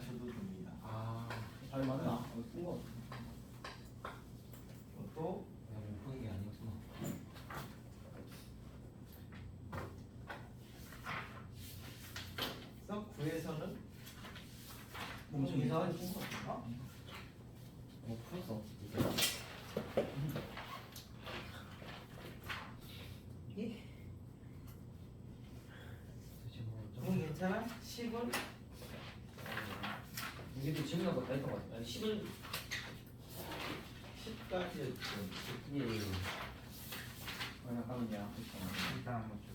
하셔도 됩니다. 잘 맞나? 쓴 거. 또 내가 못 푸는 게 아니었구나. 그래서 구에서는 좀 이상하게 쓴거 같아. 풀었어. 이게 도대체 뭐 괜찮아? 10은 이게 또 질문한 거다 했던 거 같아. 10은 10까지였죠. 예. 잠깐만요. 일단 한번 쭉.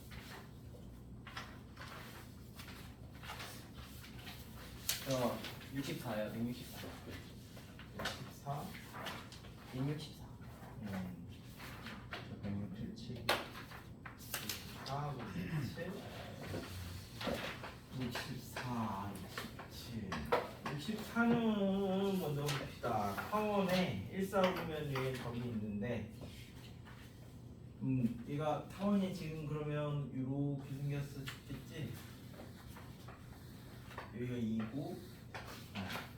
저 64요. 164. 14, 164. 167, 4, 67, 64, 67. 64는 먼저 봅시다. 타원에 1,4,5면 위에 점이 있는데, 얘가 타원이 지금 그러면 이렇게 생겼었겠지? 여기가 2고,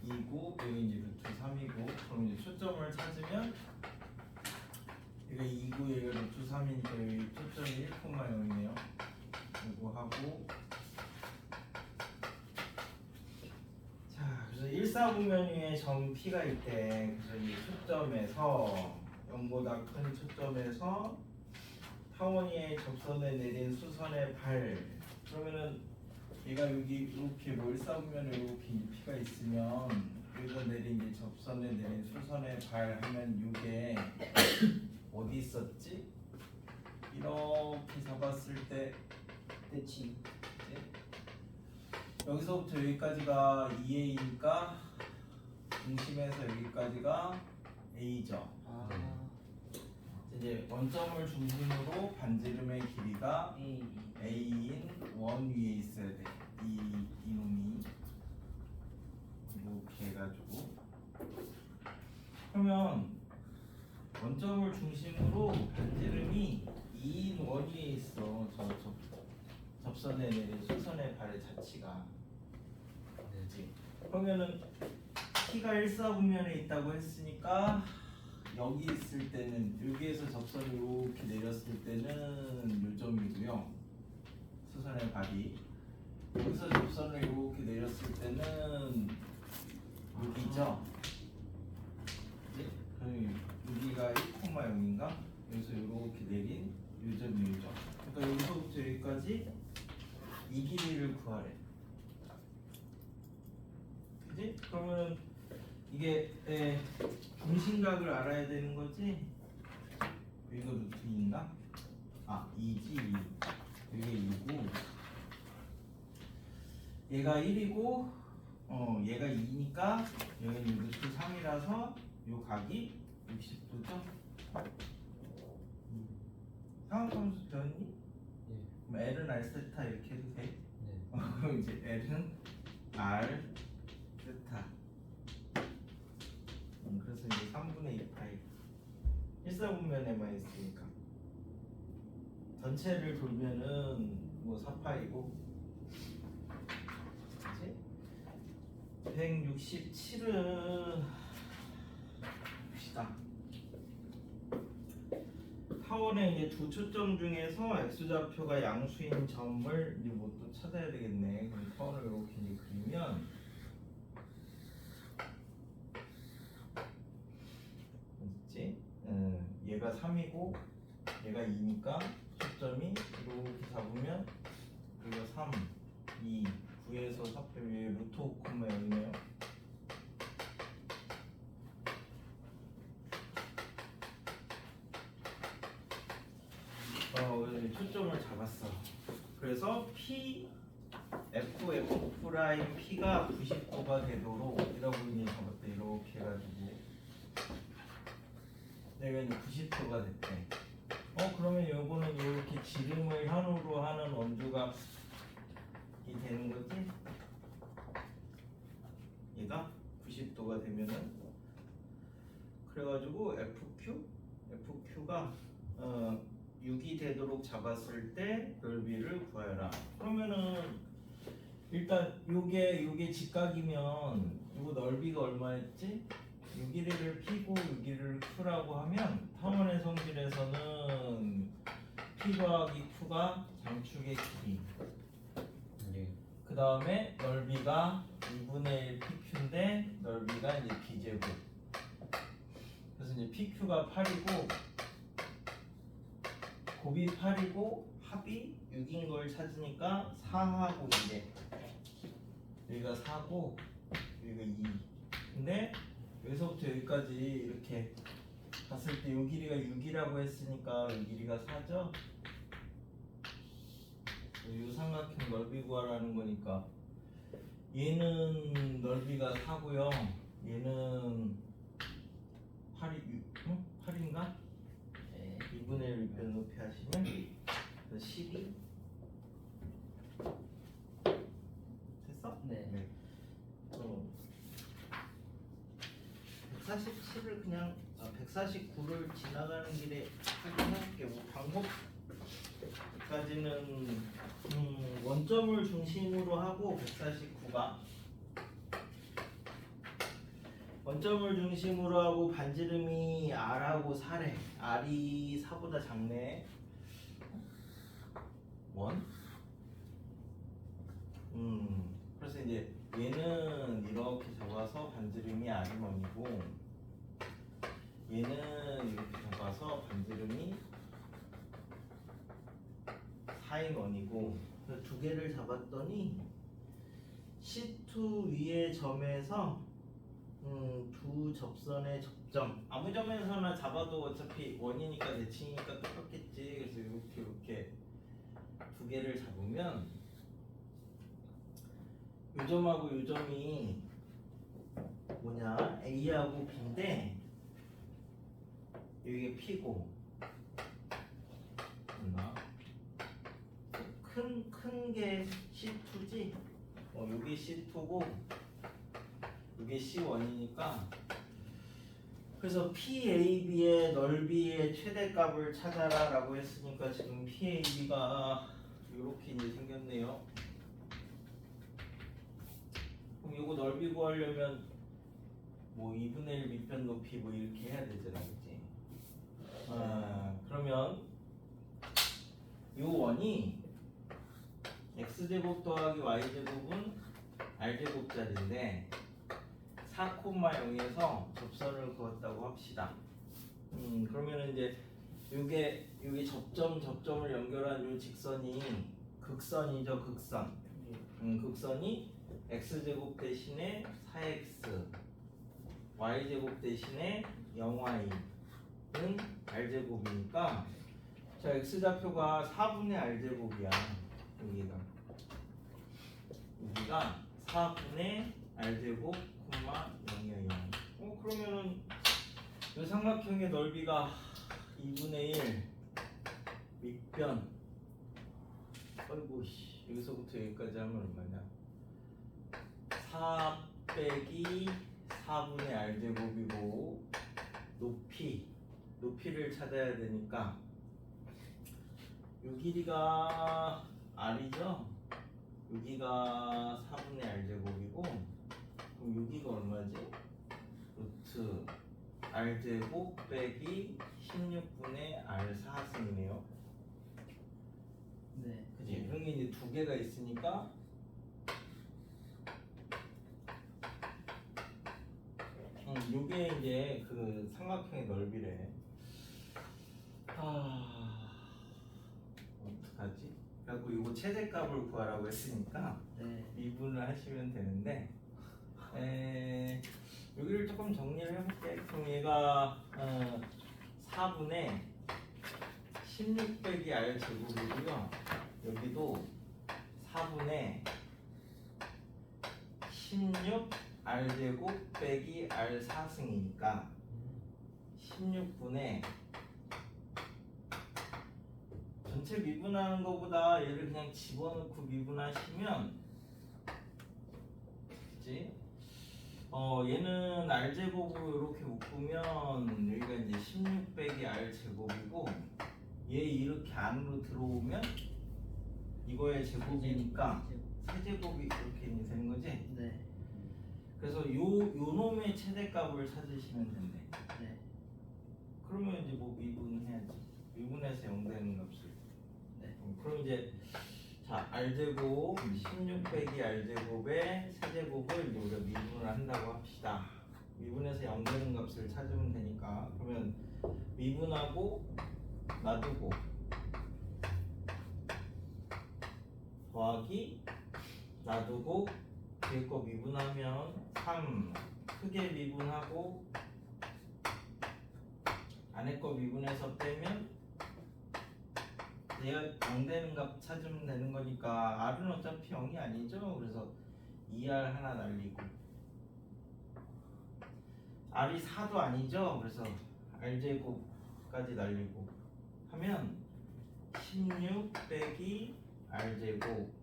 2고, 여기 이제 루트 3이고, 그럼 이제 초점을 찾으면 여기가 2고, 여기가 루트 3이니까 여기 초점이 1,0이네요. 이거 하고, 자, 그래서 1,4분면 위에 점 P가 있대. 그래서 이 초점에서 0보다 큰 초점에서 타원이의 접선에 내린 수선의 발. 그러면은 얘가 여기 이렇게 뭘 쌓으면 이렇게 P가 있으면 여기서 내린 이제 접선에 내린 수선의 발 하면 이게 어디 있었지? 이렇게 잡았을 때 대치. 여기서부터 여기까지가 2A니까 중심에서 여기까지가 A죠. 이제 원점을 중심으로 반지름의 길이가 A인 원 위에 있어야 돼. 이놈이 이렇게 해가지고 그러면 원점을 중심으로 반지름이 2인 원 위에 있어. 접선에 내린 수선의 발의 자치가 되지. 그러면은 T가 1,4분면에 있다고 했으니까 여기 있을 때는 여기에서 접선을 이렇게 내렸을 때는 요점이고요. 수선의 발이 여기서 접선을 이렇게 내렸을 때는 여기죠. 그지? 그럼 여기가 1,0인가? 여기서 이렇게 내린 요점이 요점. 그러니까 여기서부터 여기까지 이 길이를 구하래. 그지? 그러면 이게 중심각을 알아야 되는 거지? 여기가 루트 2인가? 2지 2. 이게 2고 얘가 1이고 얘가 2니까 여기는 루트 3이라서 요 각이 60도죠? 상황함수 배웠니? 예. 그럼 L은 R 세타 이렇게 해도 돼? 네. 그럼 이제 L은 R 세타. 그래서 이제 3분의 2 파이 1,4분면에만 있으니까 전체를 돌면은 뭐 4파이고 그치? 167은 봅시다. 타원의 이제 두 초점 중에서 x좌표가 양수인 점을 이제 뭐 또 찾아야 되겠네. 그럼 타원을 이렇게 이제 그리면 어딨지? 얘가 3이고 얘가 2니까 초점이 이렇게 잡으면 여기가 3, 2, 9에서 4 빼면 루트 5, 여기네요. 초점을 잡았어. 그래서 P, F 프라임 P가 90도가 되도록 이러분이 잡았다. 이렇게 해가지고 내가 이제 90도가 됐대. 그러면 요거는 이렇게 지름을 현우로 하는 원주각이 되는 거지? 얘가 90도가 되면은 그래가지고 FQ가 6이 되도록 잡았을 때 넓이를 구하여라. 그러면은 일단 요게 직각이면 요거 넓이가 얼마였지? 6길이를 P고 6길이를 Q라고 하면 타원의 성질에서는 P 더하기 Q가 장축의 길이. 네. 그 다음에 넓이가 2분의 1 PQ인데 넓이가 이제 B제곱. 그래서 이제 PQ가 8이고 곱이 8이고 합이 6인 걸 찾으니까 4하고 이제 여기가 4고 여기가 2. 근데 여기서부터 여기까지 이렇게 봤을 때 요 길이가 6이라고 했으니까 요 길이가 4죠? 이 삼각형 넓이 구하라는 거니까 얘는 넓이가 4고요. 얘는 8인가? 네. 2분의 1 밑변 높이 하시면 12 됐어? 네. 147을 그냥 149를 지나가는 길에 확인해볼게. 뭐 방법까지는 원점을 중심으로 하고 149가 원점을 중심으로 하고 반지름이 R하고 4래. R이 4보다 작네. 원? 그래서 이제 얘는 이렇게 잡아서 반지름이 R이 원이고 얘는 이렇게 잡아서 반지름이 4인 원이고 두 개를 잡았더니 C2 위의 점에서 두 접선의 접점 아무 점에서나 잡아도 어차피 원이니까 대칭이니까 똑같겠지. 그래서 이렇게 두 개를 잡으면 요 점하고 요 점이 뭐냐 A하고 B인데 여기가 P고 큰 게 C2지? 여기 C2고 여기 C1이니까 그래서 PAB의 넓이의 최대값을 찾아라 라고 했으니까 지금 PAB가 이렇게 이제 생겼네요. 그럼 이거 넓이 구하려면 뭐 2분의 1 밑변 높이 뭐 이렇게 해야 되잖아, 그치? 그러면 요 원이 x제곱 더하기 y제곱은 r제곱짜리인데 4,0에서 접선을 그었다고 합시다. 그러면 이제 요게 접점을 연결한 요 직선이 극선이죠, 극선. 극선이 x제곱 대신에 4x, y제곱 대신에 0y는 r제곱이니까 자, x좌표가 4분의 r제곱이야. 여기가 4분의 r제곱, 0이야 0. 그러면은 이 삼각형의 넓이가 2분의 1 밑변 여기서부터 여기까지 하면 얼마냐 4 빼기 4분의 r제곱이고 높이를 찾아야 되니까 요 길이가 r이죠. 여기가 4분의 r제곱이고 그럼 여기가 얼마지? 루트 r제곱 빼기 16분의 r4승이네요. 네. 그치? 여기 이제 두 개가 있으니까 요게 이제 그 삼각형의 넓이래. 어떡하지? 그래갖고 이거 최대값을 구하라고 했으니까 네. 미분을 하시면 되는데 여기를 조금 정리를 해볼게. 그럼 얘가 4분의 16 빼기 r 제곱이고요. 여기도 4분의 16 r 제곱 빼기 r 4승이니까 16분의 전체 미분하는 것보다 얘를 그냥 집어넣고 미분하시면 그치? 얘는 r제곱으로 이렇게 묶으면 여기가 이제 16 빼기 r제곱이고 얘 이렇게 안으로 들어오면 이거의 제곱이니까 세제곱이 이렇게 되는 거지? 네. 그래서 요 놈의 최대값을 찾으시면 된대. 네. 그러면 이제 뭐 미분해야지. 미분해서 0 되는 값을. 네. 그럼 이제 자 r제곱 16 빼기 r제곱의 세제곱을 이제 우리가 미분을 한다고 합시다. 미분해서 0 되는 값을 찾으면 되니까 그러면 미분하고 놔두고 더하기 놔두고 뒤에 거 미분하면 3 크게 미분하고 안에 거 미분해서 빼면 얘가 0 되는 값 찾으면 되는 거니까 r은 어차피 0이 아니죠. 그래서 2r 하나 날리고 r이 4도 아니죠. 그래서 r제곱까지 날리고 하면 16 빼기 r제곱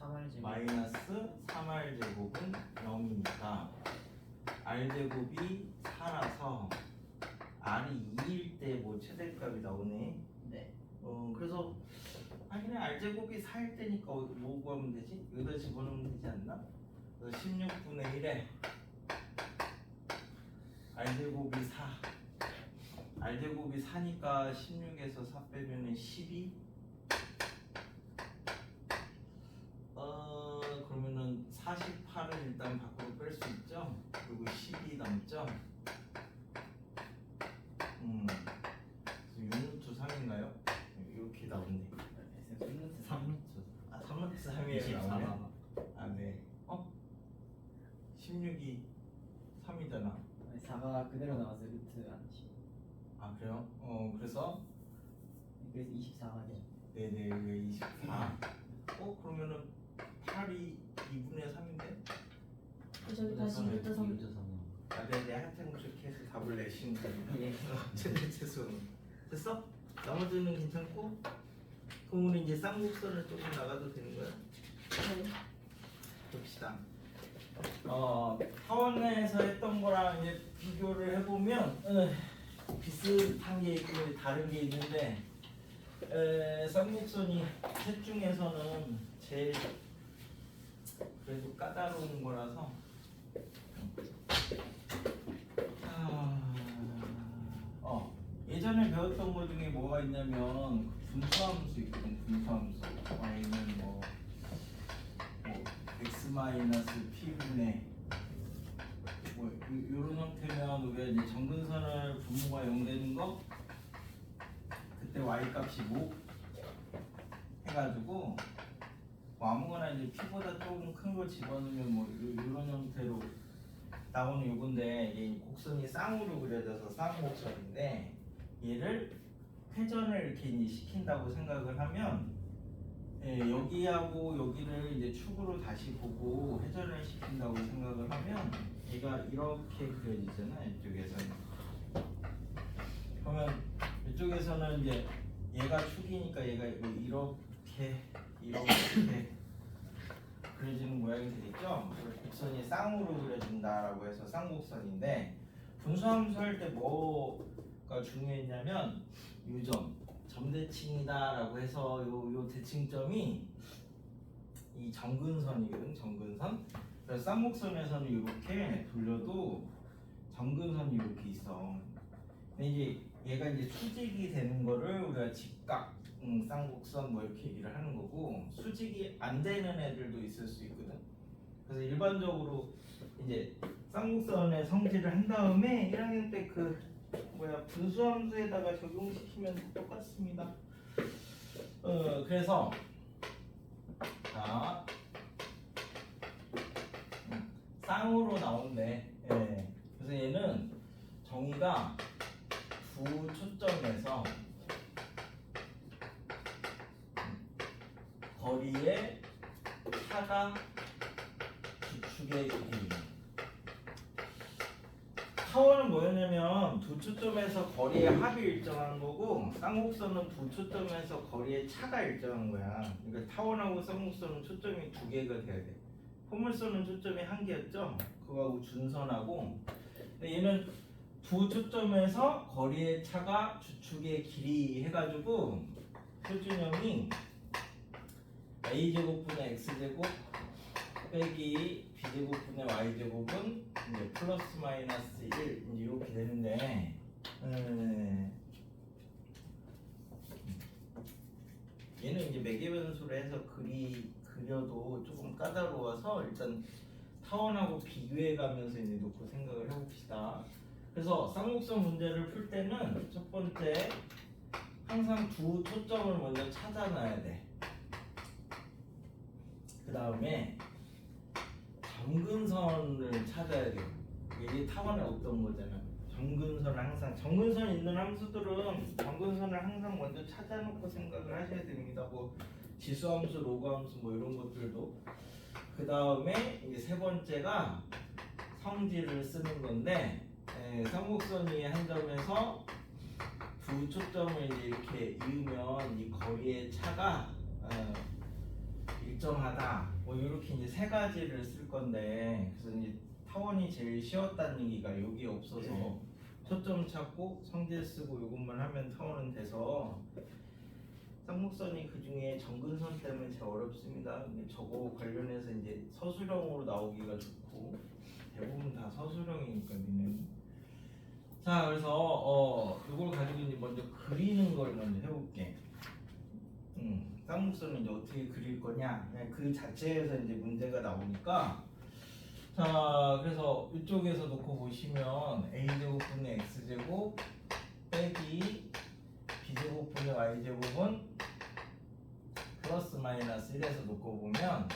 3알제곱. 마이너스 3r제곱은 0이니까 r제곱이 4라서 r이 2일 때 뭐 최대값이 나오네. 네. 그래서 그냥 r제곱이 4일 때니까 뭐 구하면 되지? 여기다 집어넣으면 되지 않나? 그래서 16분의 1에 r제곱이 4 r제곱이 4니까 16에서 4 빼면 12 그러면은 48을 일단 밖으로 뺄 수 있죠? 그리고 10이 남죠? 그래서 6루트 3인가요? 이렇게 나오네. 3루트. 3루트 3이에요 나오네. 네. 16이 3이잖아. 4가 그대로 나와서 루트 안 치. 그래요? 그래서 그래서 24가 돼요. 네네 왜 24? 그러면은 8이 2분의 3인데? 저기 다시 루트 3. 네네 하여튼 그렇게 해서 답을 내시면 됩니다. 예. 최대 최소는 됐어? 나머지는 괜찮고? 그럼 우리 이제 쌍곡선을 조금 나가도 되는 거야? 네. 봅시다. 타원에서 했던 거랑 이제 비교를 해보면 비슷한 게 있고 다른 게 있는데 쌍곡선이 셋 중에서는 제일 그래도 까다로운 거라서 예전에 배웠던 거 중에 뭐가 있냐면 분수함수 있거든. 분수함수 y는 뭐 x 마이너스 p분의 뭐 이런 형태면 우리가 이제 정근선을 분모가 0 되는 거 그때 y 값이 뭐 해가지고 뭐 아무거나 이제 p보다 조금 큰 걸 집어넣으면 뭐 이런 형태로 나오는 요건데 이게 곡선이 쌍으로 그려져서 쌍곡선인데 얘를 회전을 이렇게 이제 시킨다고 생각을 하면 여기하고 여기를 이제 축으로 다시 보고 회전을 시킨다고 생각을 하면 얘가 이렇게 그려지잖아. 이쪽에서는 그러면 이쪽에서는 이제 얘가 축이니까 얘가 이렇게 그려지는 모양이 되겠죠. 곡선이 쌍으로 그려진다라고 해서 쌍곡선인데 분수함수 할 때 뭐가 중요했냐면 요점 점대칭이다라고 해서 요 대칭점이 이 정근선이거든. 정근선. 그래서 쌍곡선에서는 이렇게 돌려도 정근선이 이렇게 있어. 근데 이제 얘가 이제 수직이 되는 거를 우리가 직각 쌍곡선 뭐 이렇게 얘기를 하는 거고 수직이 안 되는 애들도 있을 수 있거든. 그래서 일반적으로 이제 쌍곡선의 성질을 한 다음에 1학년 때 분수함수에다가 적용시키면 똑같습니다. 그래서 자 쌍으로 나온대. 그래서 얘는 정의가 두 초점에서 거리의 차가 주축의 길이. 타원은 뭐였냐면 두 초점에서 거리의 합이 일정한 거고 쌍곡선은 두 초점에서 거리의 차가 일정한 거야. 그러니까 타원하고 쌍곡선은 초점이 두 개가 돼야 돼. 포물선은 초점이 한 개였죠. 그거하고 준선하고. 근데 얘는 두 초점에서 거리의 차가 주축의 길이 해가지고 표준형이 a제곱분의 x제곱 빼기 b제곱분의 y제곱은 이제 플러스 마이너스 1 이제 이렇게 되는데 얘는 이제 매개변수로 해서 그려도 조금 까다로워서 일단 타원하고 비교해가면서 이제 놓고 생각을 해봅시다. 그래서 쌍곡선 문제를 풀 때는 첫 번째 항상 두 초점을 먼저 찾아놔야 돼. 그 다음에 정근선을 찾아야 돼요. 이게 타원에 없던 거잖아. 정근선을 항상 정근선 있는 함수들은 정근선을 항상 먼저 찾아놓고 생각을 하셔야 됩니다. 뭐 지수함수, 로그함수 뭐 이런 것들도. 그 다음에 이제 세 번째가 성질을 쓰는 건데 쌍곡선 위에 한 점에서 두 초점을 이제 이렇게 이으면 이 거리의 차가 일정하다. 뭐 이렇게 이제 세 가지를 쓸 건데 그래서 이제 타원이 제일 쉬웠다는 얘기가 여기 없어서 초점 찾고 성질 쓰고 이것만 하면 타원은 돼서 쌍곡선이 그 중에 정근선 때문에 제일 어렵습니다. 근데 저거 관련해서 이제 서술형으로 나오기가 좋고 대부분 다 서술형이니까 니는. 자 그래서 이걸 가지고 이제 먼저 그리는 걸 먼저 해볼게. 쌍곡선을 이제 어떻게 그릴 거냐 그 자체에서 이제 문제가 나오니까 자 그래서 이쪽에서 놓고 보시면 a제곱분의 x제곱 빼기 b제곱분의 y제곱은 플러스 마이너스 1에서 놓고 보면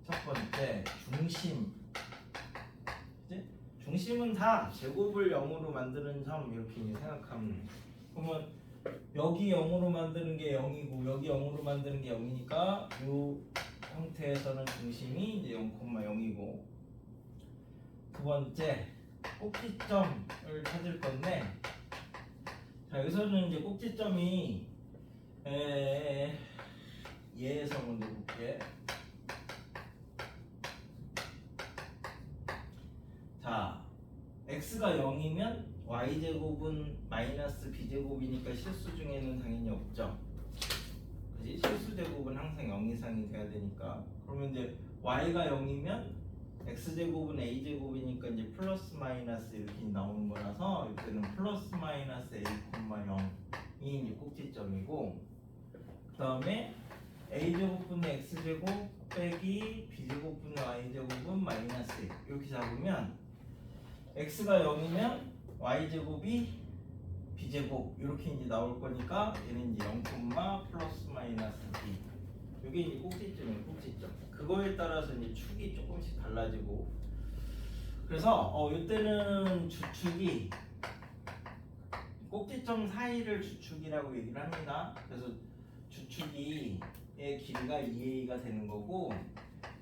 첫 번째 중심 그치? 중심은 다 제곱을 0으로 만드는 점 이렇게 이제 생각하면 돼. 그러면 여기 0으로 만드는 게 0이고 여기 0으로 만드는 게 0이니까 이 형태에서는 중심이 이제 0,0이고 두 번째 꼭지점을 찾을 건데 자 여기서는 이제 꼭지점이 얘에서 먼저 볼게. 자 x가 0이면 y제곱은 마이너스 b제곱이니까 실수 중에는 당연히 없죠. 그지? 실수 제곱은 항상 0 이상이 돼야 되니까. 그러면 이제 y가 0이면 x제곱은 a제곱이니까 이제 플러스 마이너스 이렇게 나오는 거라서 이때는 플러스 마이너스 a,0이 이제 꼭지점이고 그 다음에 a제곱분의 x제곱 빼기 b제곱분의 y제곱은 마이너스 1 이렇게 잡으면 x가 0이면 y제곱이 b제곱 이렇게 이제 나올 거니까 얘는 이제 0, 플러스 마이너스 b 이게 이제 꼭지점이에요. 꼭지점 그거에 따라서 이제 축이 조금씩 달라지고 그래서 이때는 주축이 꼭지점 사이를 주축이라고 얘기를 합니다. 그래서 주축이 의 길이가 2a가 되는 거고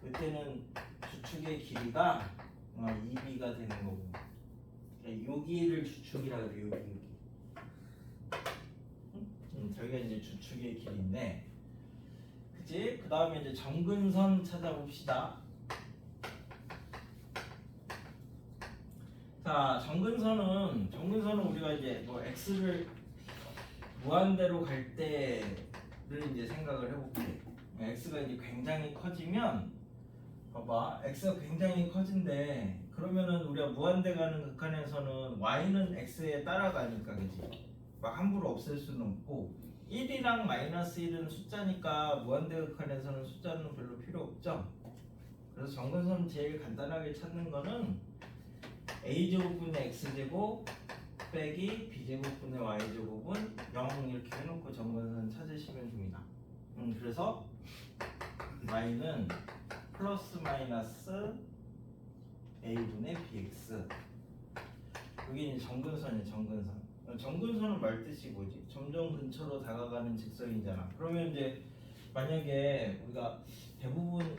이때는 주축의 길이가 2b가 되는 거고 여기를 주축이라고 해요. 여기 저기가 이제 주축의 길인데 그치? 그 다음에 이제 정근선 찾아봅시다. 자 정근선은 우리가 이제 뭐 x를 무한대로 갈 때를 이제 생각을 해볼게. x가 이제 굉장히 커지면 봐봐 x가 굉장히 커진데 그러면은 우리가 무한대 가는 극한에서는 y는 x에 따라가니까 그지? 막 함부로 없앨 수는 없고 1이랑 마이너스 1은 숫자니까 무한대 극한에서는 숫자는 별로 필요 없죠. 그래서 정근선 제일 간단하게 찾는 거는 a제곱분의 x제곱 빼기 b제곱분의 y제곱은 0 이렇게 해놓고 정근선 찾으시면 됩니다. 그래서 y는 플러스 마이너스 a분의 bx 여기 이제 정근선이에요. 정근선은 말뜻이 뭐지? 점점 근처로 다가가는 직선이잖아. 그러면 이제 만약에 우리가 대부분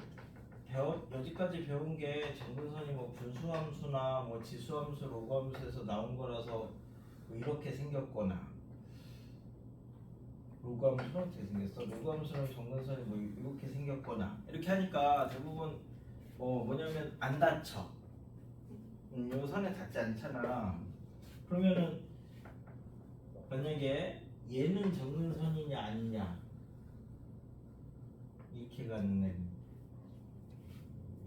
여지까지 배운 게 정근선이 뭐 분수함수나 뭐 지수함수, 로그함수에서 나온 거라서 뭐 이렇게 생겼거나 로그함수는 어떻게 생겼어? 로그함수는 정근선이 뭐 이렇게 생겼거나 이렇게 하니까 대부분 뭐냐면 안 닫혀. 요 선에 닿지 않잖아. 그러면은 만약에 얘는 정근선이냐 아니냐 이렇게 가는 애.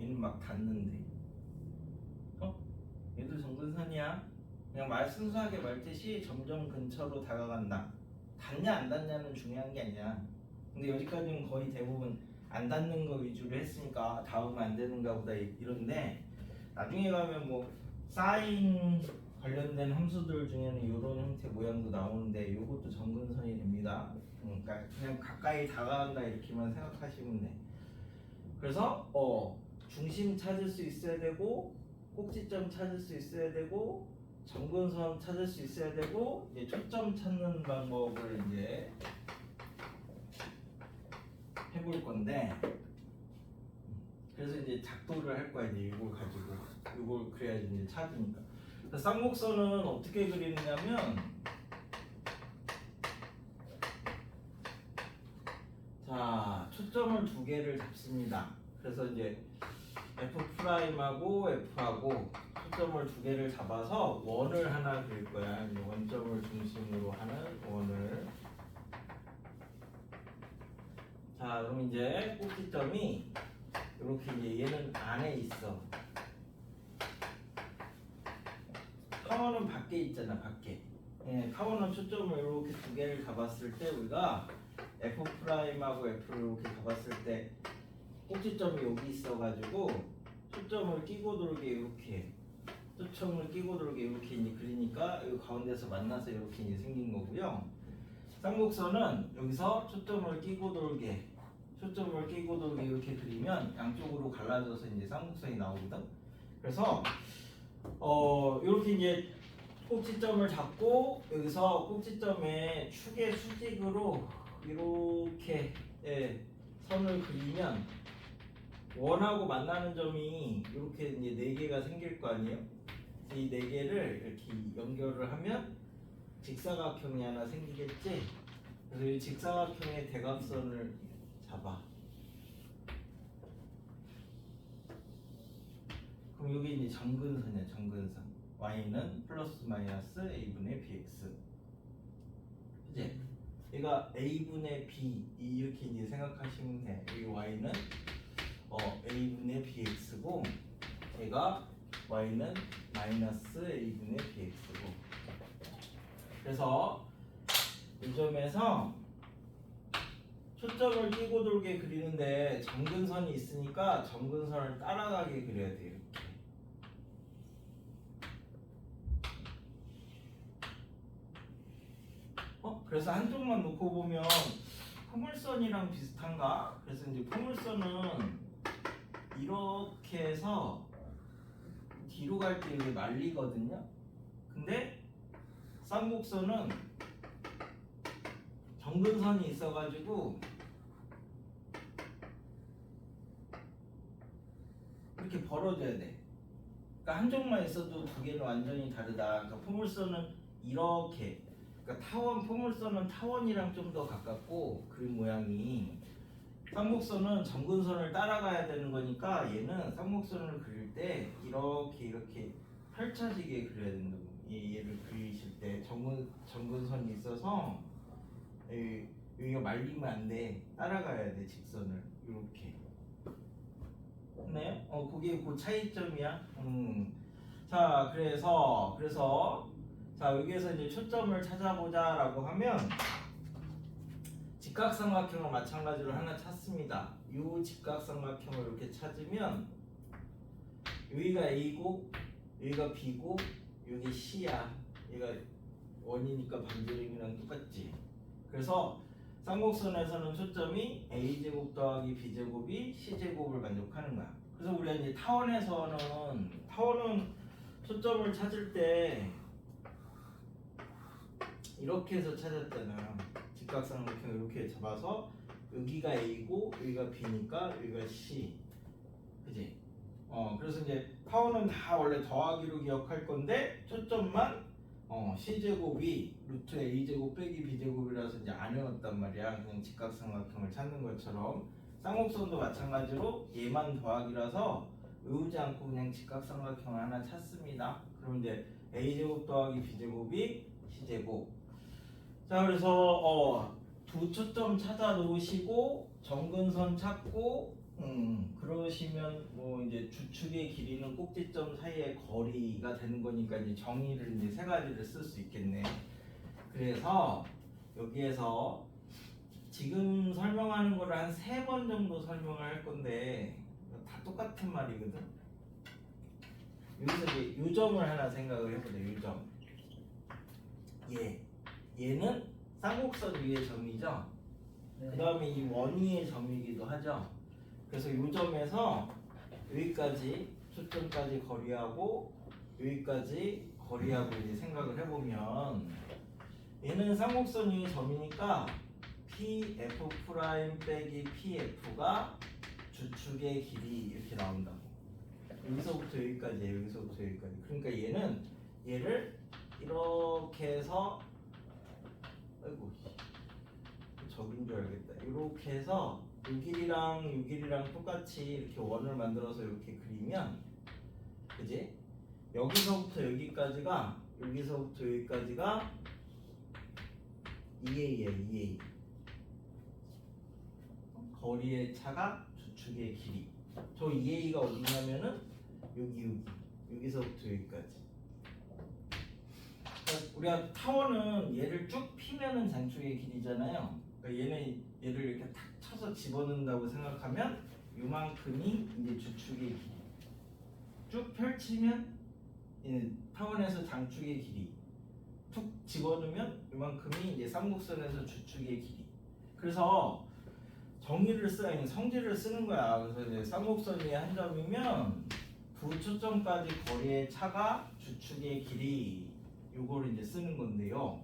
얘는 막 닿는데. 얘도 정근선이야. 그냥 말 순수하게 말듯이 점점 근처로 다가간다. 닿냐 안 닿냐는 중요한 게 아니야. 근데 여기까지는 거의 대부분 안 닿는 거 위주로 했으니까 닿으면 안 되는가 보다 이런데 나중에 가면 뭐 사인 관련된 함수들 중에는 이런 형태 모양도 나오는데 이것도 점근선이 됩니다. 그러니까 그냥 가까이 다가간다 이렇게만 생각하시면 돼. 그래서 중심 찾을 수 있어야 되고 꼭지점 찾을 수 있어야 되고 점근선 찾을 수 있어야 되고 이제 초점 찾는 방법을 이제 해볼 건데 그래서 이제 작도를 할 거야. 이제 이걸 가지고 이걸 그래야지 이제 찾으니까. 그래서 쌍곡선은 어떻게 그리느냐면 자 초점을 두 개를 잡습니다. 그래서 이제 F'하고 F하고 초점을 두 개를 잡아서 원을 하나 그릴 거야. 이제 원점을 중심으로 하는 원을. 자 그럼 이제 꼭지점이 이렇게 이제 얘는 안에 있어. 타원은 밖에 있잖아. 밖에. 타원은 초점을 이렇게 두 개를 잡았을 때 우리가 F'하고 F를 이렇게 잡았을 때 꼭지점이 여기 있어가지고 초점을 끼고 돌게 이렇게 초점을 끼고 돌게 이렇게 이제 그리니까 이 가운데서 만나서 이렇게 이제 생긴 거고요. 쌍곡선은 여기서 초점을 끼고 돌게 이렇게 그리면 양쪽으로 갈라져서 이제 쌍곡선이 나오거든. 그래서 이렇게 이제 꼭지점을 잡고 여기서 꼭지점에 축의 수직으로 이렇게 선을 그리면 원하고 만나는 점이 이렇게 이제 네 개가 생길 거 아니에요? 이 네 개를 이렇게 연결을 하면 직사각형이 하나 생기겠지? 그래서 이 직사각형의 대각선을 잡아. 그럼 여기 이제 점근선이야. 점근선. y는 플러스 마이너스 a분의 bx. 그치? 얘가 a분의 b 이렇게 이제 생각하시면 돼. 여기 y는 a분의 bx고 얘가 y는 마이너스 a분의 bx고. 그래서 이 점에서 초점을 끼고 돌게 그리는데 점근선이 있으니까 점근선을 따라가게 그려야 돼요. 이렇게. 그래서 한쪽만 놓고 보면 포물선이랑 비슷한가? 그래서 이제 포물선은 이렇게 해서 뒤로 갈 때 이게 말리거든요. 근데 쌍곡선은 점근선이 있어가지고 이렇게 벌어져야 돼. 그러니까 한쪽만 있어도 두 개는 완전히 다르다. 그러니까 포물선은 이렇게. 그러니까 포물선은 타원이랑 좀 더 가깝고 그림 모양이 쌍곡선은 점근선을 따라가야 되는 거니까 얘는 쌍곡선을 그릴 때 이렇게 펼쳐지게 그려야 된다고. 얘를 그리실 때 점근선이 있어서 여기가 말리면 안 돼. 따라가야 돼. 직선을 이렇게. 네? 그게 그 차이점이야. 자, 그래서 자 여기에서 이제 초점을 찾아보자라고 하면 직각삼각형을 마찬가지로 하나 찾습니다. 이 직각삼각형을 이렇게 찾으면 여기가 A고 여기가 B고 여기 C야. 얘가 원이니까 반지름이랑 똑같지. 그래서 쌍곡선에서는 초점이 A제곱 더하기 B제곱이 C제곱을 만족하는 거야. 그래서 우리가 이제 타원은 초점을 찾을 때 이렇게 해서 찾았잖아. 직각삼각형 이렇게 잡아서 여기가 A고 여기가 B니까 여기가 C. 그지? 그래서 이제 타원은 다 원래 더하기로 기억할 건데 초점만 C제곱이 루트 A제곱 빼기 B제곱이라서 이제 안 외웠단 말이야. 그냥 직각삼각형을 찾는 것처럼 쌍곡선도 마찬가지로 얘만 더하기라서 외우지 않고 그냥 직각삼각형을 하나 찾습니다. 그럼 이제 A제곱 더하기 B제곱이 C제곱. 자 그래서 두 초점 찾아 놓으시고 점근선 찾고 그러시면 뭐 이제 주축의 길이는 꼭지점 사이의 거리가 되는 거니까 이제 정의를 이제 세 가지를 쓸 수 있겠네. 그래서 여기에서 지금 설명하는 거를 한 3번 정도 설명을 할 건데 다 똑같은 말이거든. 여기서 이제 요점을 하나 생각을 해보자. 요점. 얘는 쌍곡선 위의 점이죠. 네. 그 다음에 이 원위의 점이기도 하죠. 그래서 요 점에서 여기까지 초점까지 거리하고 여기까지 거리하고 이제 생각을 해보면 얘는 쌍곡선 위의 점이니까 PF 프라임 빼기 PF가 주축의 길이 이렇게 나온다고. 여기서부터 여기까지예요. 여기서부터 여기까지. 그러니까 얘를 이렇게 해서 아이고 적인 줄 알겠다. 이렇게 해서 이 길이랑 똑같이 이렇게 원을 만들어서 이렇게 그리면 그지? 여기서부터 여기까지가 2a야 2a. 거리의 차가 주축의 길이. 저 2a가 어디냐면은 여기서부터 여기까지. 그러니까 우리가 타원은 얘를 쭉 피면은 장축의 길이잖아요. 그러니까 얘를 이렇게 탁 쳐서 집어넣는다고 생각하면 요만큼이 이제 주축의 길이. 쭉 펼치면 타원에서 장축의 길이. 툭 집어넣으면 요만큼이 이제 쌍곡선에서 주축의 길이. 그래서 성질을 쓰는 거야. 그래서 이제 쌍곡선이 한 점이면 두 초점까지 거리의 차가 주축의 길이. 요거를 이제 쓰는 건데요.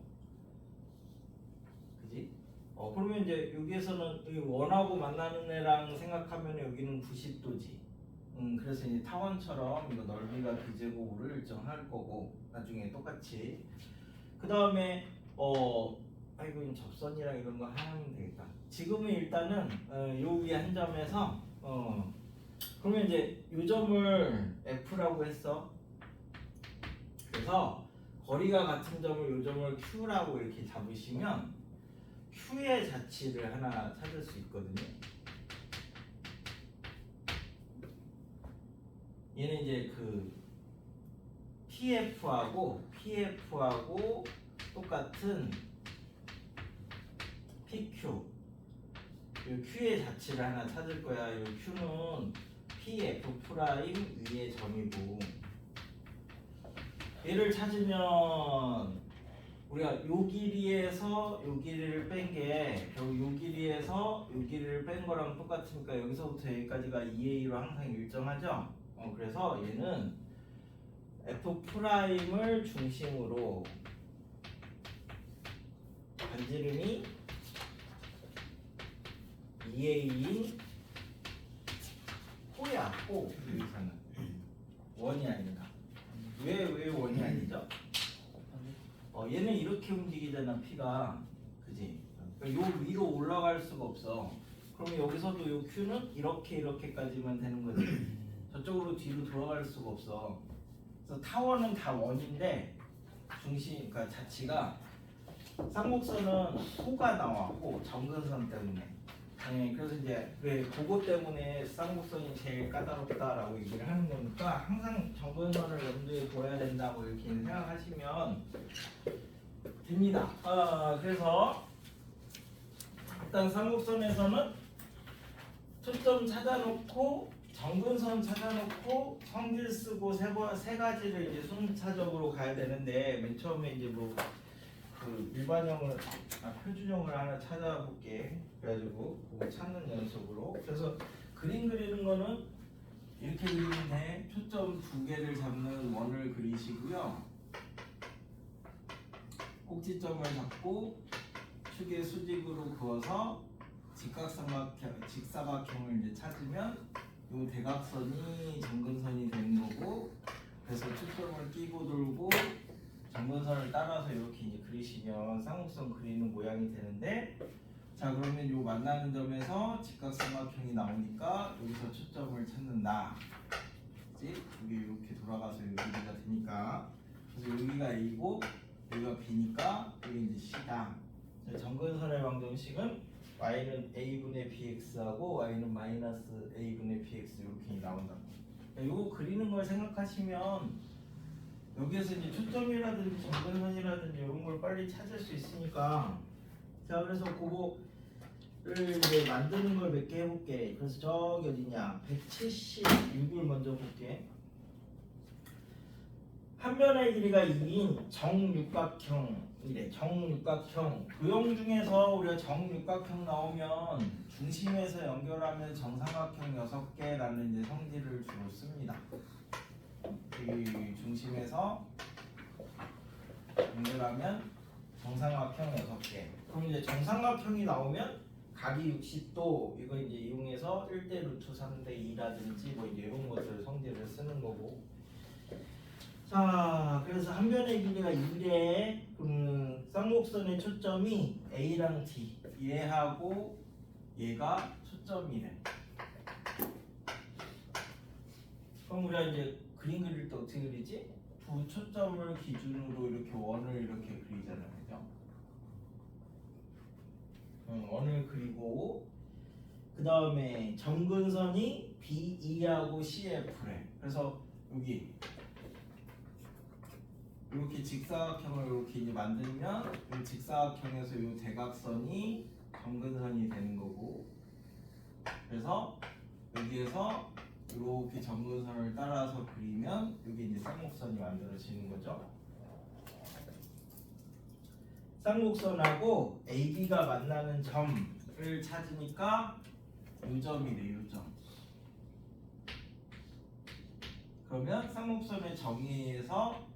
그지? 그러면 이제 여기에서는 이 원하고 만나는 애랑 생각하면 여기는 90도지. 그래서 이제 타원처럼 이거 넓이가 b제곱으로 일정할 거고 나중에 똑같이. 그 다음에 아이고 접선이랑 이런 거 하면 되겠다. 지금은 일단은 요 위에 한 점에서 그러면 이제 요 점을 F라고 했어. 그래서 거리가 같은 점을 요 점을 Q라고 이렇게 잡으시면 Q의 자치를 하나 찾을 수 있거든요. 얘는 이제 그 PF하고 똑같은 PQ. 요 Q의 자치를 하나 찾을 거야. 요 Q는 PF 프라임 위의 점이고. 얘를 찾으면 우리가 요 길이에서 요 길이를 뺀 게 결국 요 길이에서 요 길이를 뺀 거랑 똑같으니까 여기서부터 여기까지가 2a로 항상 일정하죠. 그래서 얘는 f 프라임을 중심으로 반지름이 2a인 호야. 호. 여기서는 원이 아니다. 왜 원이 아니죠? 얘는 이렇게 움직이잖아. P가. 그지? 그러니까 요 위로 올라갈 수가 없어. 그러면 여기서도 요 Q는 이렇게까지만 되는 거지. 저쪽으로 뒤로 돌아갈 수가 없어. 그래서 타원은 다 원인데 그러니까 자치가 쌍곡선은 호가 나와. 호. 점근선 때문에. 그래서 이제 왜 그거 때문에 쌍곡선이 제일 까다롭다라고 얘기를 하는 거니까 항상 점근선을 염두에 둬야 된다고 이렇게 생각하시면 됩니다. 그래서 일단 쌍곡선에서는 초점 찾아놓고 점근선 찾아놓고 성질 쓰고 세 가지를 이제 순차적으로 가야 되는데 맨 처음에 이제 뭐 그 일반형을 표준형을 하나 찾아볼게. 그래가지고 그거 찾는 연습으로. 그래서 그림 그리는 거는 이렇게 그리면 돼. 초점 2개를 잡는 원을 그리시고요. 꼭지점을 잡고 축의 수직으로 그어서 직사각형을 이제 찾으면 이 대각선이 점근선이 되는 거고. 그래서 초점을 끼고 돌고 점근선을 따라서 이렇게 이제 그리시면 쌍곡선 그리는 모양이 되는데, 자 그러면 요 만나는 점에서 직각삼각형이 나오니까 여기서 초점을 찾는다. 그치? 여기 이렇게 돌아가서 여기가 되니까. 그래서 여기가 A고 여기가 B니까 여기 이제 C다. 정근선의 방정식은 y는 a분의 bx하고 y는 마이너스 a분의 bx 이렇게 나온다. 이거 그리는 걸 생각하시면 여기에서 이제 초점이라든지 정근선이라든지 이런 걸 빨리 찾을 수 있으니까. 자, 그래서 그거를 이제 만드는 걸 몇 개 해볼게. 그래서 저기 어디냐 176을 먼저 볼게. 한 변의 길이가 2인 정육각형이래. 정육각형. 도형 중에서 우리가 정육각형 나오면 중심에서 연결하면 정삼각형 6개라는 이제 성질을 주로 씁니다. 이 중심에서 연결하면 정삼각형 6개. 그럼 이제 정삼각형이 나오면 각이 60도 이거 이제 이용해서 1대 루트 3대 2라든지 뭐 이제 이런 것들 성질을 쓰는 거고. 자, 그래서 한 변의 길이가 2래. 쌍곡선의 초점이 A랑 D. 얘하고 얘가 초점이래. 그럼 우리가 이제 그림 그릴 때 어떻게 그리지? 두 초점을 기준으로 이렇게 원을 이렇게 그리잖아요, 그죠? 원을 그리고 그 다음에 정근선이 BE하고 CF래. 그래서 여기 이렇게 직사각형을 이렇게 이제 만들면 이 직사각형에서 이 대각선이 정근선이 되는 거고, 그래서 여기에서 이렇게 정근선을 따라서 그리면 여기 이제 쌍곡선이 만들어지는 거죠. 쌍곡선하고 AB가 만나는 점을 찾으니까 요점이래, 요점. 그러면 쌍곡선의 정의에서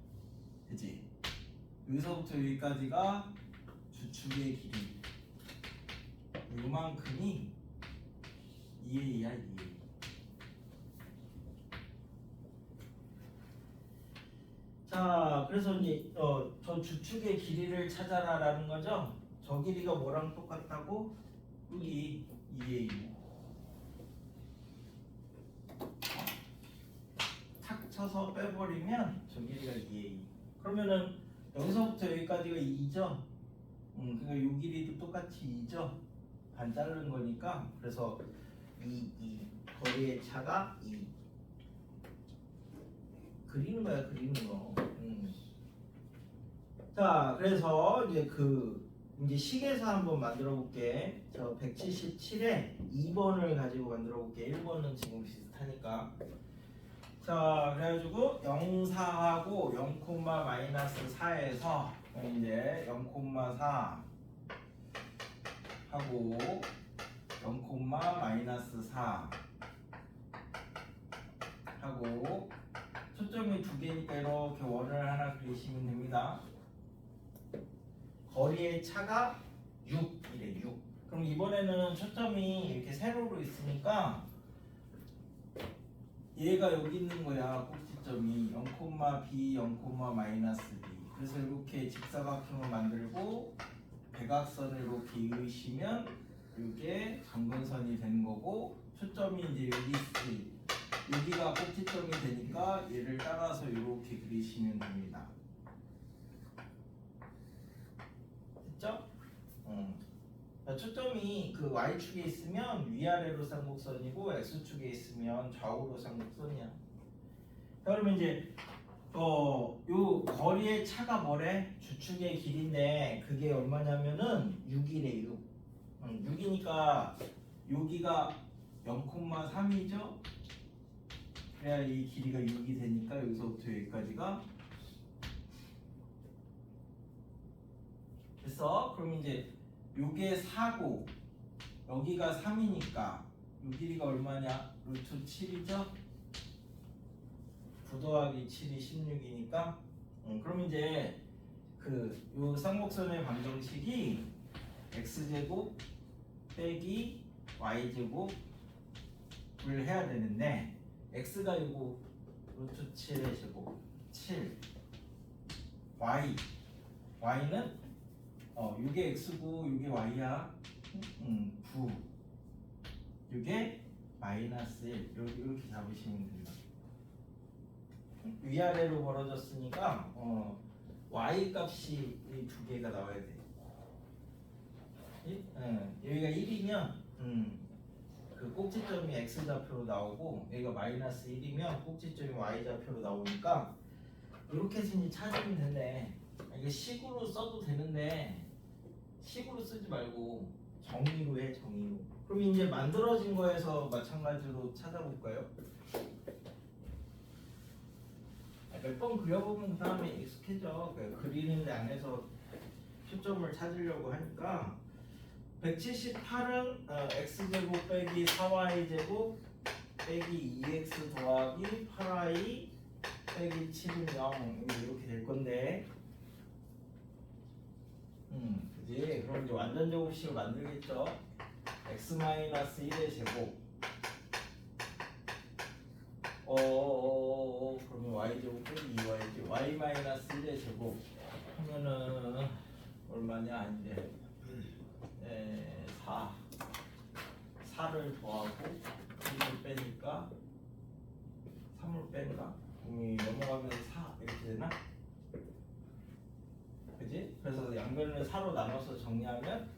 그지? 여기서부터 여기까지가 주축의 길이. 요만큼이 2A야, 2A. 자, 그래서 이제 저 주축의 길이를 찾아라라는 거죠. 저 길이가 뭐랑 똑같다고? 여기 2A. 탁 쳐서 빼버리면 저 길이가 2A. 그러면은 여기서부터 여기까지가 2죠. 그러니까 이 길이도 똑같이 2죠. 반 자르는 거니까. 그래서 2. 거리의 차가 2. 그리는 거야, 그리는 거. 자, 그래서 이제 이제 식에서 한번 만들어 볼게. 저 177에 2번을 가지고 만들어 볼게. 1번은 지금 비슷하니까. 자, 그래가지고 0,4하고 0,-4에서 이제 0,4 하고 0,-4 하고 초점이 두 개니까 이렇게 원을 하나 그리시면 됩니다. 거리의 차가 6이래, 6. 그럼 이번에는 초점이 이렇게 세로로 있으니까 얘가 여기 있는 거야. 꼭지점이 0,b, 0,-b. 그래서 이렇게 직사각형을 만들고 대각선을 이렇게 이으시면 이게 정근선이 되는 거고, 초점이 이제 여기가 꼭지점이 되니까 얘를 따라서 이렇게 그리시면 됩니다. 됐죠? 초점이 그 y축에 있으면 위아래로 쌍곡선이고 x축에 있으면 좌우로 쌍곡선이야. 그러면 이제 요 거리의 차가 뭐래? 주축의 길인데 그게 얼마냐면은 6이래, 6. 6이니까 여기가 0,3이죠? 그래야 이 길이가 6이 되니까 여기서부터 여기까지가 됐어. 그럼 이제 요게 4고 여기가 3이니까 요 길이가 얼마냐? 루트 7이죠? 9 더하기 7이 16이니까 그럼 이제 요 쌍곡선의 방정식이 x제곱 빼기 y제곱을 해야 되는데, x가 이거 루트 7의 제곱 7, y는 요게 x고 요게 y야. 9, 요게 마이너스 1. 이렇게 잡으시면 됩니다. 위아래로 벌어졌으니까 y 값이 이 두 개가 나와야 돼. 여기가 1이면 그 꼭지점이 x좌표로 나오고 여기가 마이너스 1이면 꼭지점이 y좌표로 나오니까 이렇게 해서 이제 찾으면 되네. 이게 식으로 써도 되는데 식으로 쓰지 말고 정의로 해, 정의로. 그럼 이제 만들어진 거에서 마찬가지로 찾아볼까요? 몇 번 그려보면 그 다음에 익숙해져. 그리는 데 안에서 초점을 찾으려고 하니까 178은 x제곱 빼기 4y제곱 빼기 2x 더하기 8y 빼기 7은 0 이렇게 될 건데 그지? 그럼 이제 완전 제곱식을 만들겠죠? x-1의 제곱 그러면 y제곱 빼기 2y지 y-1의 제곱 하면은 얼마냐 이제 4를 더하고 1을 빼니까 3을 뺀가? 넘어가면 4 이렇게 되나? 그지? 그래서 양변을 4로 나눠서 정리하면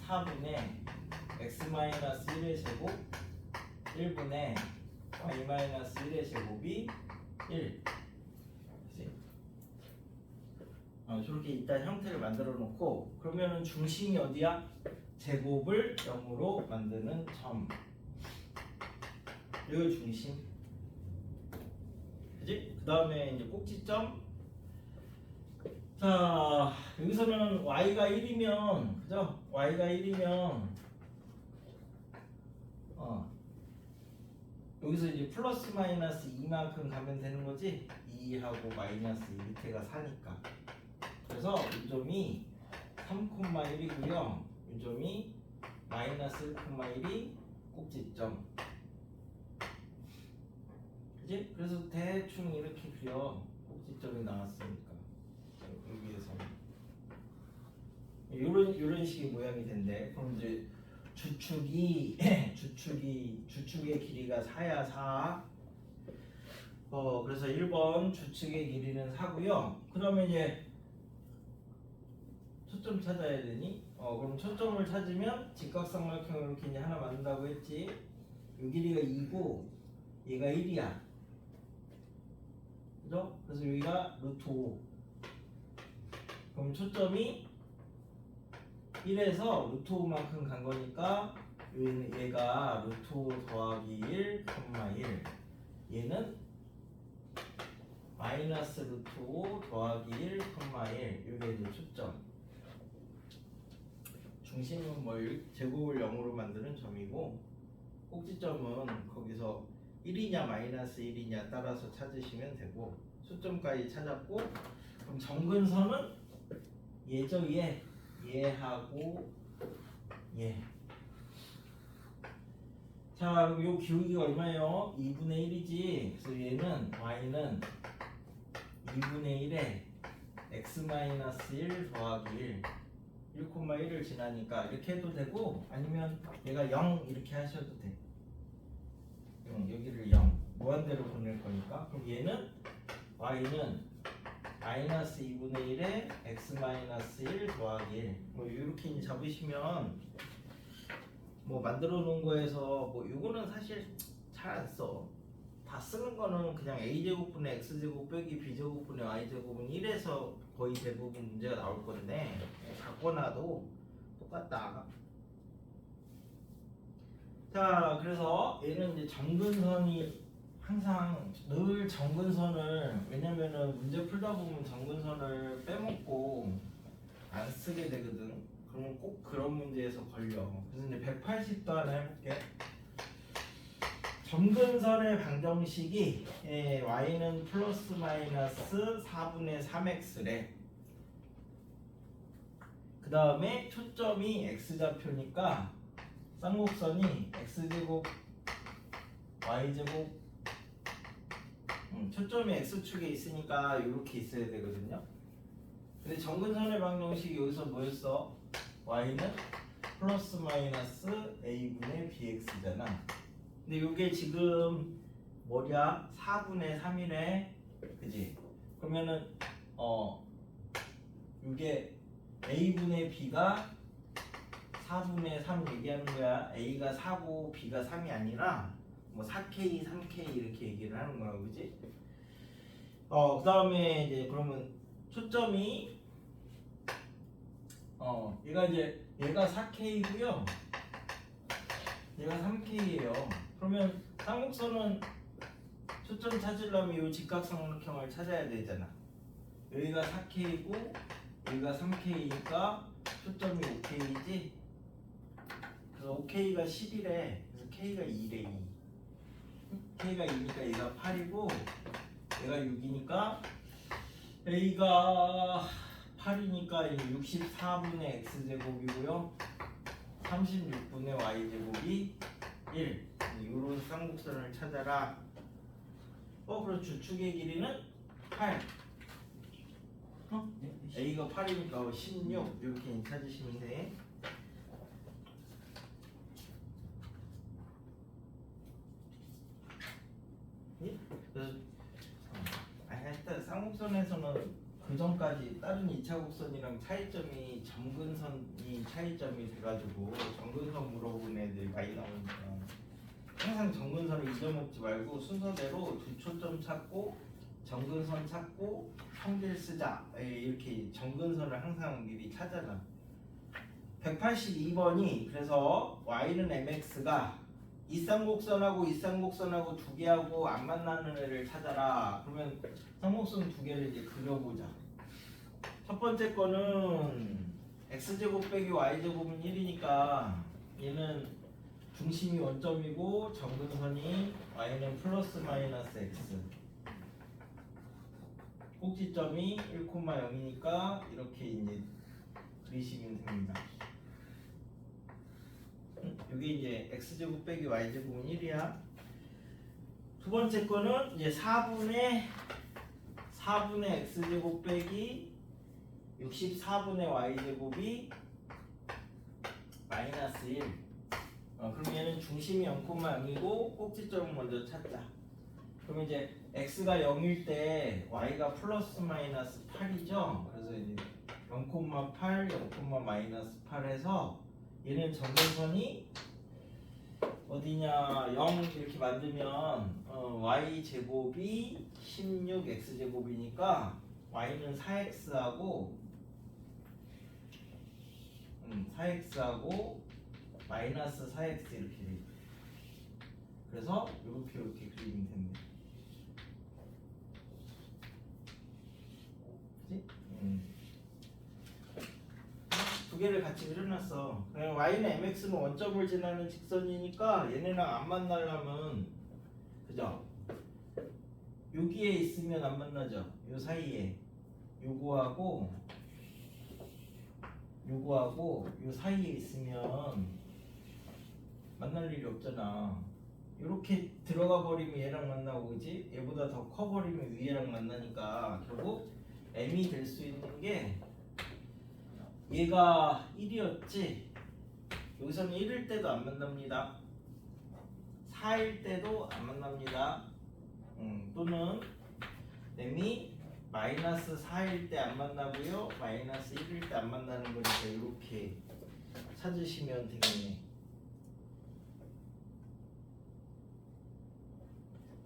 4분의 x-1의 제곱 1분의 y-1의 제곱이 1. 그치? 저렇게 일단 형태를 만들어 놓고 그러면은 중심이 어디야? 제곱을 0으로 만드는 점. 이거 중심. 그지? 그 다음에 이제 꼭지점. 자, 여기서는 y가 1이면, 그죠? y가 1이면, 여기서 이제 플러스 마이너스 2만큼 가면 되는 거지? 2하고 마이너스 2 밑에가 4니까. 그래서 이 점이 3,1이고요. 이 점이 마이너스 1,1이 꼭지점. 그지? 그래서 대충 이렇게 그려. 꼭지점이 나왔으니까. 여기에서는. 이런 식의 모양이 된대. 그럼 이제 주축의 길이가 4야 4. 그래서 1번 주축의 길이는 4고요. 그러면 이제 초점 찾아야 되니? 그럼 초점을 찾으면 직각삼각형 이렇게 이제 하나 만든다고 했지. 이 길이가 2고 얘가 1이야. 그죠? 그래서 여기가 루트 5. 그럼 초점이 1에서 루트 5만큼 간 거니까 얘가 루트 5 더하기 1, 1. 얘는 마이너스 루트 5 더하기 1, 1. 이게 이제 초점. 중심은 제곱을 0으로 만드는 점이고 꼭지점은 거기서 1이냐 마이너스 1이냐 따라서 찾으시면 되고 초점까지 찾았고 그럼 정근선은 얘죠 얘하고 얘. 자 그럼 요 기울기가 얼마예요? 2분의 1이지. 그래서 얘는 y는 2분의 1에 x-1 더하기 1 1,1을 지나니까 이렇게 해도 되고 아니면 얘가 0 이렇게 하셔도 돼. 여기를 0 무한대로 보낼 거니까 그럼 얘는 y는 마이너스 2분의 1에 x-1 더하기 1 이렇게 이제 잡으시면 만들어 놓은 거에서 요거는 사실 잘 안 써. 다 쓰는 거는 그냥 a제곱분의 x제곱 빼기 b제곱분의 y제곱은 1에서 거의 대부분 문제가 나올 건데 갖고나도 똑같다. 자 그래서 얘는 이제 정근선이 항상 늘 정근선을 왜냐면은 문제 풀다 보면 정근선을 빼먹고 안 쓰게 되거든. 그러면 꼭 그런 문제에서 걸려. 그래서 이제 180도 하나 해볼게. 정근선의 방정식이 y는 플러스 마이너스 4분의 3x래. 그 다음에 초점이 x좌표니까 쌍곡선이 x제곱 y제곱 초점이 x축에 있으니까 이렇게 있어야 되거든요. 근데 정근선의 방정식이 여기서 뭐였어? y는 플러스 마이너스 a분의 bx잖아. 근데 이게 지금 뭐야? 4분의 3이래. 그지? 그러면은 이게 a분의 b가 4분의 3 얘기하는 거야. A가 4고 B가 3이 아니라 뭐 4K, 3K 이렇게 얘기를 하는 거야, 그지? 그다음에 이제 그러면 초점이 얘가 4K고요. 얘가 3K예요. 그러면 쌍곡선은 초점 찾으려면 이 직각삼각형을 찾아야 되잖아. 여기가 4K고 여기가 3K니까 초점이 5K지. 그래서 5K가 10이래. 그래서 K가 2래. 2. K가 2니까 얘가 8이고 얘가 6이니까 A가 8이니까 64분의 X제곱이고요. 36분의 Y제곱이 1. 이런 쌍곡선을 찾아라. 그럼 주축의 길이는 8. A가 8이니까 16 이렇게 찾으시면 돼. 그래서 하여튼 쌍곡선에서는 그 전까지 다른 2차 곡선이랑 차이점이 점근선이 차이점이 돼가지고 점근선 물어보는 애들이 많이 나오니까 항상 점근선을 잊어먹지 말고 순서대로 두 초점 찾고 점근선 찾고 평질 쓰자 이렇게 점근선을 항상 미리 찾아라. 182번이 그래서 y는 mx가 이쌍곡선하고 이쌍곡선하고 두 개하고 안 만나는 애를 찾아라. 그러면 쌍곡선 두 개를 이제 그려보자. 첫 번째 거는 x제곱 빼기 y제곱은 1이니까 얘는 중심이 원점이고 점근선이 y는 플러스 마이너스 x 꼭지점이 1,0이니까 이렇게 이제 그리시면 됩니다. 여기 이제 x제곱 빼기 y제곱은 1이야. 두 번째 거는 이제 4분의 x제곱 빼기 64분의 y제곱이 마이너스 1. 그럼 얘는 중심이 0,0이고 꼭지점을 먼저 찾자. 그럼 이제 x가 0일 때 y가 플러스 마이너스 8이죠. 그래서 이제 0,8, 0,-8 해서 얘는 점근선이 어디냐 0 이렇게 만들면 y 제곱이 16 x 제곱이니까 y는 4x하고 4x하고 마이너스 4x 이렇게 돼. 그래서 이렇게 그리면 됩니다. 그치? 두 개를 같이 그려놨어. 그냥 y는 mx는 원점을 지나는 직선이니까 얘네랑 안 만나려면 그죠? 여기에 있으면 안 만나죠. 요 사이에 요거하고 요 사이에 있으면 만날 일이 없잖아. 이렇게 들어가 버리면 얘랑 만나고 그지? 얘보다 더 커 버리면 위에랑 만나니까 결국 m이 될 수 있는 게 얘가 1이었지. 여기서는 1일 때도 안 만납니다. 4일 때도 안 만납니다. 또는 m이 마이너스 4일 때 안 만나고요. 마이너스 1일 때 안 만나는 거니까 이렇게 찾으시면 되겠네.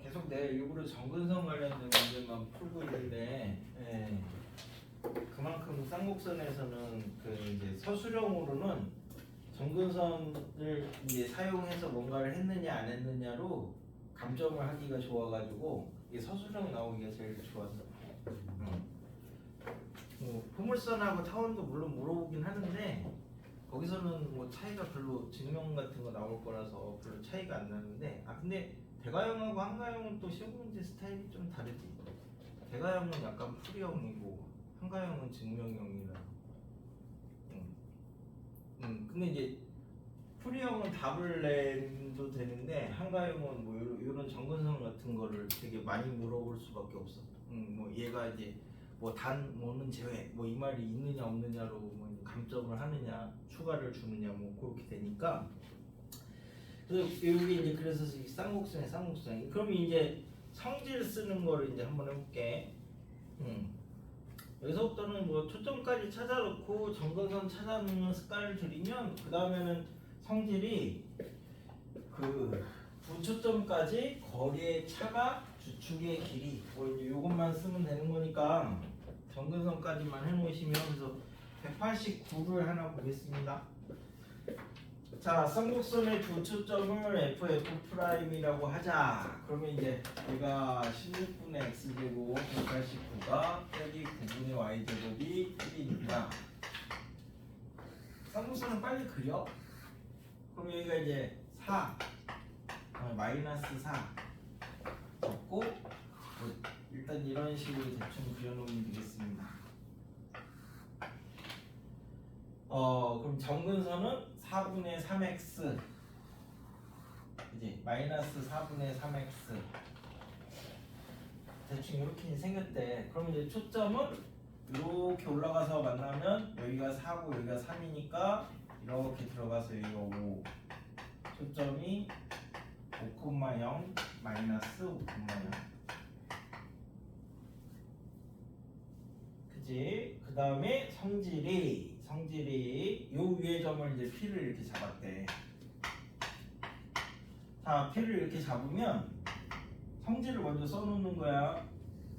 계속 내가 일부러 점근선 관련된 문제만 풀고 있는데 그만큼 쌍곡선에서는 그 이제 서술형으로는 점근선을 이제 사용해서 뭔가를 했느냐 안 했느냐로 감점을 하기가 좋아가지고 이게 서술형 나오기가 제일 좋았어. 포물선하고 타원도 물론 물어보긴 하는데 거기서는 뭐 차이가 별로 증명 같은 거 나올 거라서 별로 차이가 안 나는데 근데 대가형하고 한가형은 또 시험 문제 스타일이 좀 다르지. 대가형은 약간 풀이형이고 한가형은 증명형이라. 근데 이제 풀이형은 답을 내도 되는데 한가형은 뭐 이런 점근선 같은 거를 되게 많이 물어볼 수밖에 없어. 뭐 얘가 이제 뭐 단 뭐는 제외 뭐 이 말이 있느냐 없느냐로 뭐 감점을 하느냐 추가를 주느냐 뭐 그렇게 되니까. 그래서 여기 이제 그래서 이 쌍곡선. 그럼 이제 성질 쓰는 거를 이제 한번 해볼게. 여기서부터는 뭐 초점까지 찾아놓고 점근선 찾아놓는 습관을 들이면 그 다음에는 성질이 그 두 초점까지 거리의 차가 주축의 길이 뭐 이제 요것만 쓰면 되는 거니까 점근선까지만 해놓으시면 그래서 189를 하나 보겠습니다. 자, 쌍곡선의 두 초점을 FF'이라고 하자. 그러면 이제 얘가 16분의 x제곱 189가 빼기 9분의 y제곱이 1이니까 쌍곡선은 빨리 그려. 그럼 여기가 이제 4 마이너스 4 적고 뭐 일단 이런 식으로 대충 그려놓으면 되겠습니다. 그럼 점근선은 4분의 3x 이제 마이너스 4분의 3x 대충 이렇게 생겼대. 그럼 이제 초점은 이렇게 올라가서 만나면 여기가 4고 여기가 3이니까 이렇게 들어가서 여기가 5 초점이 5,0 마이너스 5,0 그지? 그 다음에 성질이 요 위의 점을 이제 P를 이렇게 잡았대. 자, P를 이렇게 잡으면 성질을 먼저 써놓는 거야.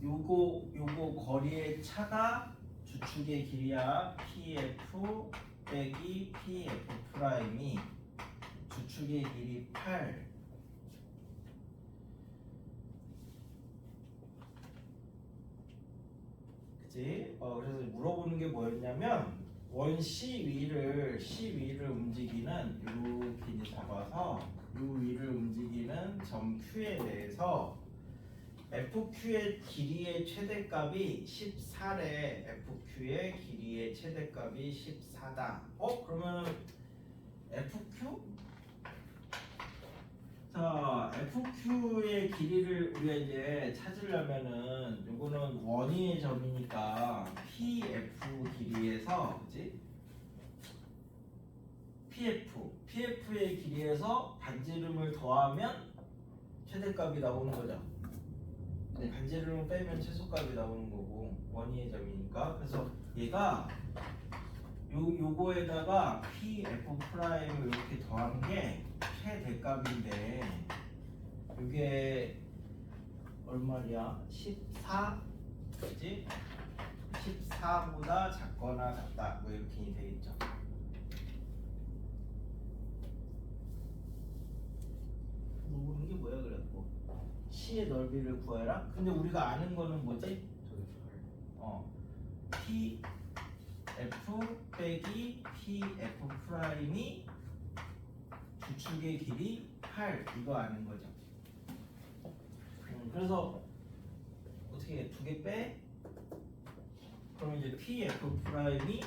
요거 거리의 차가 주축의 길이야. PF 빼기 PF 프라임이 주축의 길이 8. 그치? 그래서 물어보는 게 뭐였냐면 원 C 위를 움직이는 이렇게 이제 잡아서 요 위를 움직이는 점 Q에 대해서 FQ의 길이의 최대값이 14래. FQ의 길이의 최대값이 14다. 그러면 FQ? 자, FQ의 길이를 우리가 이제 찾으려면은 요거는 원위의 점이니까 PF 길이에서 그치? PF의 길이에서 반지름을 더하면 최대값이 나오는 거죠. 반지름을 빼면 최소값이 나오는 거고 원위의 점이니까. 그래서 얘가 요거에다가 PF 프라임을 이렇게 더한 게 최대값인데 이게 얼마냐? 14? 그지? 14보다 작거나 같다. 뭐 이렇게 되겠죠. 모르는 게 뭐야 그래갖고 C의 넓이를 구해라. 근데 우리가 아는 거는 뭐지? P F 빼기 PF 프라임이 주축의 길이 8 이거 아는 거죠. 그래서 어떻게 해? 두 개 빼? 그럼 이제 PF 프라임이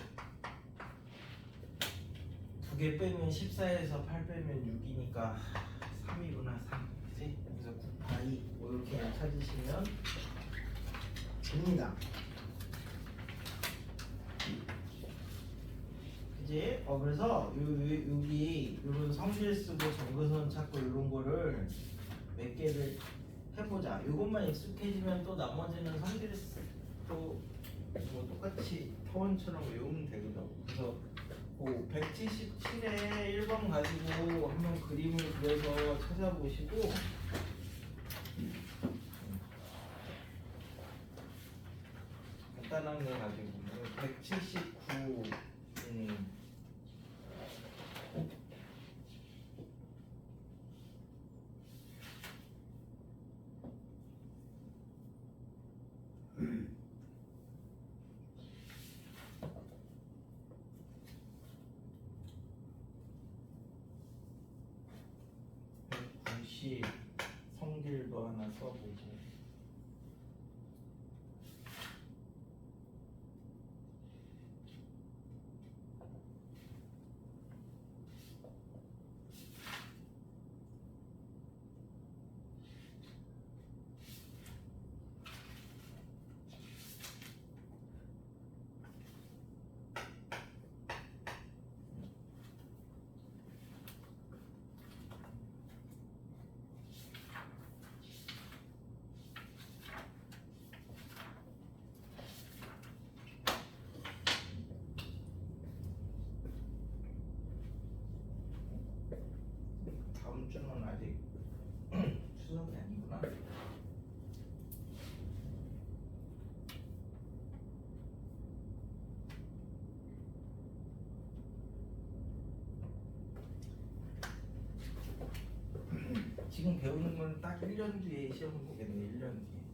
두 개 빼면 14에서 8 빼면 6이니까 3이구나 3. 그치? 그래서 9파이 뭐 이렇게 찾으시면 됩니다. 그치? 그래서 여기 이런 성질 쓰고 점근선 찾고 이런 거를 몇 개를 해보자. 이것만 익숙해지면 또 나머지는 성질 또 뭐 똑같이 타원처럼 외우면 되거든. 그래서 177에 1번 가지고 한번 그림을 그려서 찾아보시고 간단한 거 가지고 179 190 성질도 하나 써보고 주는 아직 추석이 아니구나. 지금 배우는 건 딱 1년 뒤에 시험을 보겠네. 1년 뒤에.